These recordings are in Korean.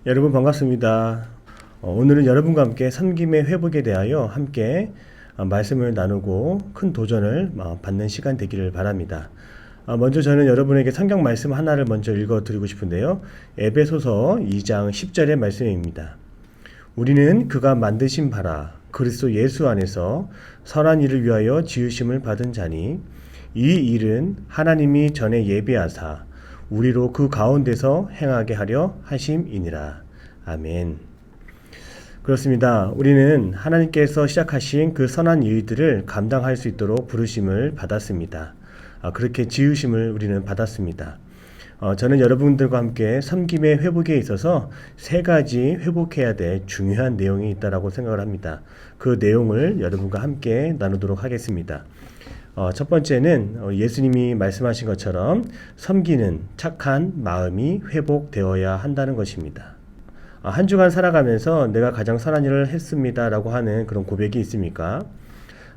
여러분 반갑습니다. 오늘은 여러분과 함께 섬김의 회복에 대하여 함께 말씀을 나누고 큰 도전을 받는 시간 되기를 바랍니다. 먼저 저는 여러분에게 성경 말씀 하나를 먼저 읽어 드리고 싶은데요. 에베소서 2장 10절의 말씀입니다. 우리는 그가 만드신 바라 그리스도 예수 안에서 선한 일을 위하여 지으심을 받은 자니 이 일은 하나님이 전에 예비하사 우리로 그 가운데서 행하게 하려 하심이니라. 아멘. 그렇습니다. 우리는 하나님께서 시작하신 그 선한 일들을 감당할 수 있도록 부르심을 받았습니다. 그렇게 지으심을 우리는 받았습니다. 저는 여러분들과 함께 섬김의 회복에 있어서 세 가지 회복해야 될 중요한 내용이 있다고 생각을 합니다. 그 내용을 여러분과 함께 나누도록 하겠습니다. 첫 번째는 예수님이 말씀하신 것처럼 섬기는 착한 마음이 회복되어야 한다는 것입니다. 한 주간 살아가면서 내가 가장 선한 일을 했습니다 라고 하는 그런 고백이 있습니까?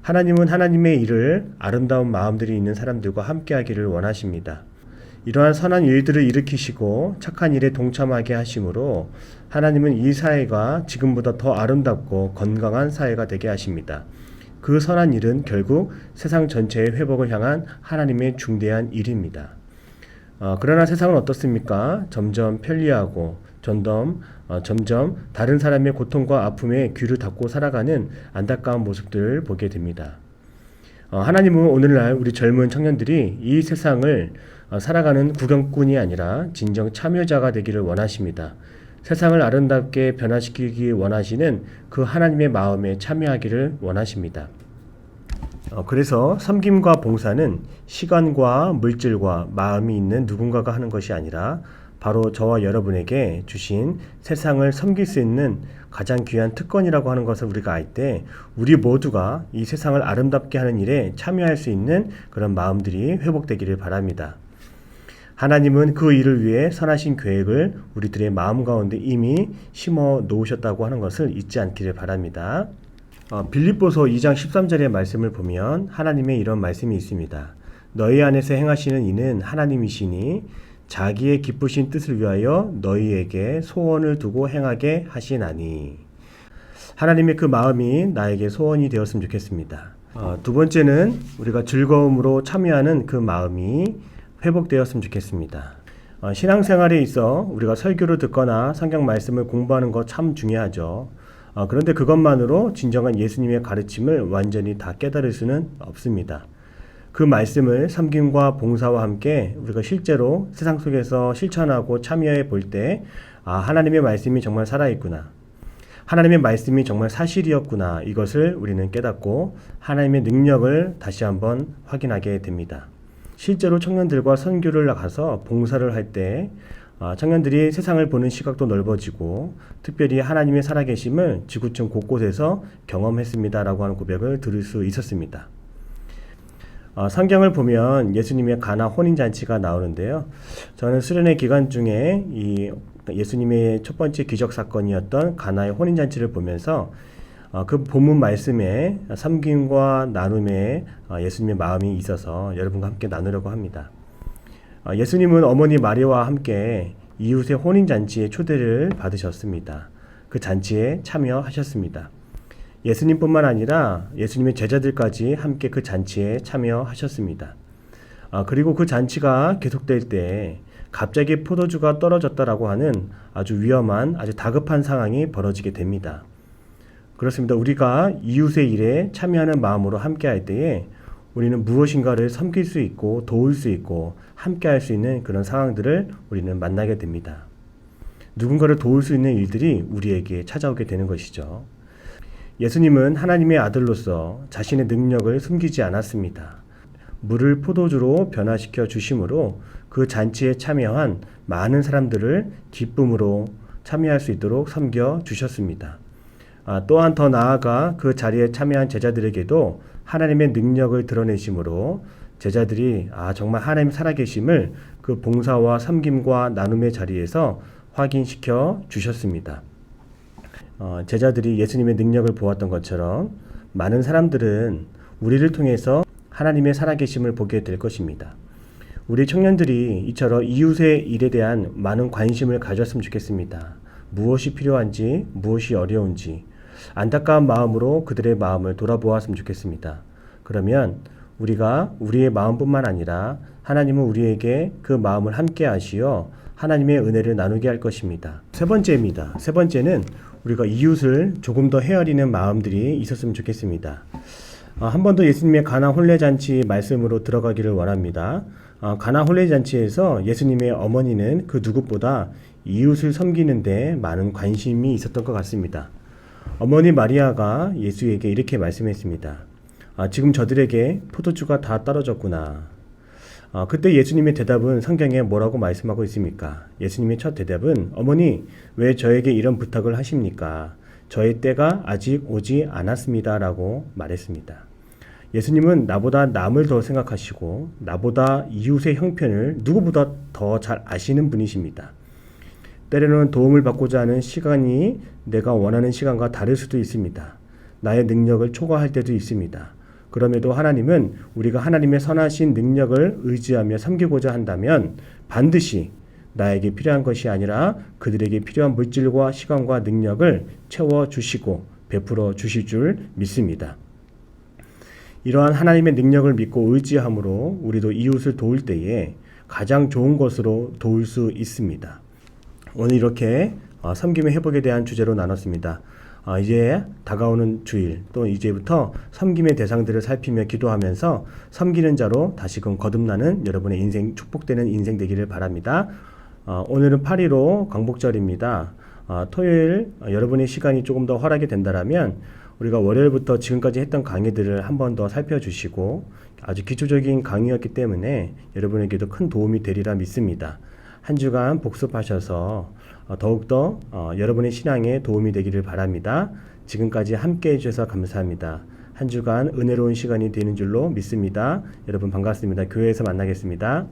하나님은 하나님의 일을 아름다운 마음들이 있는 사람들과 함께 하기를 원하십니다. 이러한 선한 일들을 일으키시고 착한 일에 동참하게 하심으로 하나님은 이 사회가 지금보다 더 아름답고 건강한 사회가 되게 하십니다. 그 선한 일은 결국 세상 전체의 회복을 향한 하나님의 중대한 일입니다. 그러나 세상은 어떻습니까? 점점 편리하고 점점 다른 사람의 고통과 아픔에 귀를 닫고 살아가는 안타까운 모습들을 보게 됩니다. 하나님은 오늘날 우리 젊은 청년들이 이 세상을 살아가는 구경꾼이 아니라 진정 참여자가 되기를 원하십니다. 세상을 아름답게 변화시키기 원하시는 그 하나님의 마음에 참여하기를 원하십니다. 그래서 섬김과 봉사는 시간과 물질과 마음이 있는 누군가가 하는 것이 아니라 바로 저와 여러분에게 주신 세상을 섬길 수 있는 가장 귀한 특권이라고 하는 것을 우리가 알 때 우리 모두가 이 세상을 아름답게 하는 일에 참여할 수 있는 그런 마음들이 회복되기를 바랍니다. 하나님은 그 일을 위해 선하신 계획을 우리들의 마음 가운데 이미 심어 놓으셨다고 하는 것을 잊지 않기를 바랍니다. 빌립보서 2장 13절의 말씀을 보면 하나님의 이런 말씀이 있습니다. 너희 안에서 행하시는 이는 하나님이시니 자기의 기쁘신 뜻을 위하여 너희에게 소원을 두고 행하게 하시나니. 하나님의 그 마음이 나에게 소원이 되었으면 좋겠습니다. 두 번째는 우리가 즐거움으로 참여하는 그 마음이 회복되었으면 좋겠습니다. 신앙생활에 있어 우리가 설교를 듣거나 성경 말씀을 공부하는 것 참 중요하죠. 그런데 그것만으로 진정한 예수님의 가르침을 완전히 다 깨달을 수는 없습니다. 그 말씀을 섬김과 봉사와 함께 우리가 실제로 세상 속에서 실천하고 참여해 볼 때 하나님의 말씀이 정말 살아있구나. 하나님의 말씀이 정말 사실이었구나. 이것을 우리는 깨닫고 하나님의 능력을 다시 한번 확인하게 됩니다. 실제로 청년들과 선교를 나가서 봉사를 할 때 청년들이 세상을 보는 시각도 넓어지고 특별히 하나님의 살아계심을 지구촌 곳곳에서 경험했습니다라고 하는 고백을 들을 수 있었습니다. 성경을 보면 예수님의 가나 혼인잔치가 나오는데요. 저는 수련회 기간 중에 이 예수님의 첫 번째 기적 사건이었던 가나의 혼인잔치를 보면서 그 본문 말씀에 섬김과 나눔에 예수님의 마음이 있어서 여러분과 함께 나누려고 합니다. 예수님은 어머니 마리아와 함께 이웃의 혼인잔치에 초대를 받으셨습니다. 그 잔치에 참여하셨습니다. 예수님뿐만 아니라 예수님의 제자들까지 함께 그 잔치에 참여하셨습니다. 그리고 그 잔치가 계속될 때 갑자기 포도주가 떨어졌다라고 하는 아주 위험한 아주 다급한 상황이 벌어지게 됩니다. 그렇습니다. 우리가 이웃의 일에 참여하는 마음으로 함께 할 때에 우리는 무엇인가를 섬길 수 있고 도울 수 있고 함께 할 수 있는 그런 상황들을 우리는 만나게 됩니다. 누군가를 도울 수 있는 일들이 우리에게 찾아오게 되는 것이죠. 예수님은 하나님의 아들로서 자신의 능력을 숨기지 않았습니다. 물을 포도주로 변화시켜 주심으로 그 잔치에 참여한 많은 사람들을 기쁨으로 참여할 수 있도록 섬겨 주셨습니다. 또한 더 나아가 그 자리에 참여한 제자들에게도 하나님의 능력을 드러내심으로 제자들이 정말 하나님 살아계심을 그 봉사와 섬김과 나눔의 자리에서 확인시켜 주셨습니다. 제자들이 예수님의 능력을 보았던 것처럼 많은 사람들은 우리를 통해서 하나님의 살아계심을 보게 될 것입니다. 우리 청년들이 이처럼 이웃의 일에 대한 많은 관심을 가졌으면 좋겠습니다. 무엇이 필요한지, 무엇이 어려운지 안타까운 마음으로 그들의 마음을 돌아보았으면 좋겠습니다. 그러면 우리가 우리의 마음뿐만 아니라 하나님은 우리에게 그 마음을 함께 하시어 하나님의 은혜를 나누게 할 것입니다. 세 번째입니다. 세 번째는 우리가 이웃을 조금 더 헤아리는 마음들이 있었으면 좋겠습니다. 한 번 더 예수님의 가나 혼례잔치 말씀으로 들어가기를 원합니다. 가나 혼례잔치에서 예수님의 어머니는 그 누구보다 이웃을 섬기는데 많은 관심이 있었던 것 같습니다. 어머니 마리아가 예수에게 이렇게 말씀했습니다. 지금 저들에게 포도주가 다 떨어졌구나. 그때 예수님의 대답은 성경에 뭐라고 말씀하고 있습니까? 예수님의 첫 대답은 어머니 왜 저에게 이런 부탁을 하십니까? 저의 때가 아직 오지 않았습니다 라고 말했습니다. 예수님은 나보다 남을 더 생각하시고 나보다 이웃의 형편을 누구보다 더 잘 아시는 분이십니다. 때로는 도움을 받고자 하는 시간이 내가 원하는 시간과 다를 수도 있습니다. 나의 능력을 초과할 때도 있습니다. 그럼에도 하나님은 우리가 하나님의 선하신 능력을 의지하며 섬기고자 한다면 반드시 나에게 필요한 것이 아니라 그들에게 필요한 물질과 시간과 능력을 채워주시고 베풀어 주실 줄 믿습니다. 이러한 하나님의 능력을 믿고 의지함으로 우리도 이웃을 도울 때에 가장 좋은 것으로 도울 수 있습니다. 오늘 이렇게 섬김의 회복에 대한 주제로 나눴습니다. 이제 다가오는 주일 또 이제부터 섬김의 대상들을 살피며 기도하면서 섬기는 자로 다시금 거듭나는 여러분의 인생 축복되는 인생 되기를 바랍니다. 오늘은 8.15 광복절입니다. 토요일 여러분의 시간이 조금 더 허락이 된다면 우리가 월요일부터 지금까지 했던 강의들을 한 번 더 살펴주시고 아주 기초적인 강의였기 때문에 여러분에게도 큰 도움이 되리라 믿습니다. 한 주간 복습하셔서 더욱더 여러분의 신앙에 도움이 되기를 바랍니다. 지금까지 함께 해주셔서 감사합니다. 한 주간 은혜로운 시간이 되는 줄로 믿습니다. 여러분 반갑습니다. 교회에서 만나겠습니다.